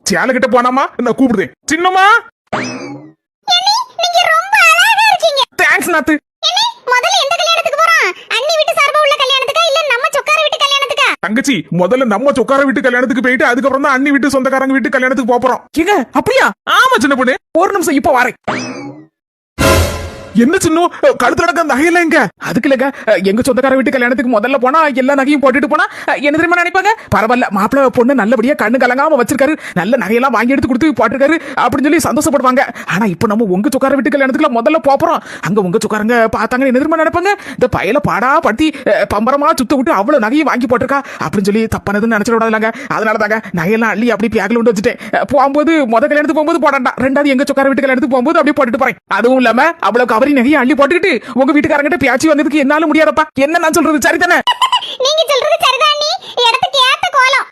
சேலை கிட்ட போனாமா நான் கூப்பிடுதேன். சின்னம்மா நீங்க ரொம்ப அழகா இருக்கீங்க. தேங்க்ஸ் நாத்து. முதல்ல எந்த கல்யாணத்துக்கு போறோம்? அண்ணி வீட்டு சார்பா உள்ள கல்யாணத்துக்கா இல்ல நம்ம சொக்கார வீட்டு கல்யாணத்துக்கா? தங்கச்சி முதல்ல நம்ம சொக்கார வீட்டு கல்யாணத்துக்கு போயிட்டு அதுக்கப்புறம் தான் அண்ணி வீட்டு சொந்தக்காரங்க வீட்டு கல்யாணத்துக்கு போறோம். ஏங்க அப்படியா? ஆமா சின்ன பொண்ணு, ஒரு நிமிஷம் இப்ப வரேன். என்ன சின்னம் கழுத்துல நடக்க நகையெல்லாம் எங்க? அதுக்கு இல்லங்க, எங்க சொந்தக்கார வீட்டு கல்யாணத்துக்கு முதல்ல போனா எல்லா நகையும் போட்டுட்டு போனா என்ன தெரியுமா நினைப்பாங்க? பரவாயில்ல மாப்பிள்ள பொண்ணு நல்லபடியா கண்ணு கலங்காம வச்சிருக்காரு, நல்ல நகையெல்லாம் வாங்கி எடுத்து கொடுத்து போட்டிருக்காரு அப்படின்னு சொல்லி சந்தோஷப்படுவாங்க. ஆனா இப்ப நம்ம உங்க சொக்கார வீட்டு கல்யாணத்துக்குள்ள முதல்ல போறோம். அங்க உங்க சொக்காரங்க பார்த்தாங்க என்ன தெரியுமா நினைப்பாங்க? இந்த பயல பாடா படுத்தி பம்பரமா சுத்த விட்டு அவ்வளவு நகையும் வாங்கி போட்டிருக்கா அப்படின்னு சொல்லி தப்பானதுன்னு நினைச்சிட விடாதுலாங்க. அதனால தாங்க நகையெல்லாம் அள்ளி அப்படி பேக்கில் விட்டு வச்சுட்டேன். போகும்போது கல்யாணத்துக்கு போகும்போது போடாண்டா, ரெண்டாவது எங்க சொக்கார வீட்டு கல்யாணத்துக்கு போகும்போது அப்படியே போட்டுட்டு போறேன். அதுவும் இல்லாம அவ்வளவு கவரி நகையை அள்ளி போட்டுக்கிட்டு உங்க வீட்டுக்காரங்கிட்ட பேச்சு வந்ததுக்கு என்னால முடியாதப்பா. என்ன நான் சொல்றது சரிதானே? நீங்க சொல்றது சரிதான். இடத்துக்கு ஏத்த கோலம்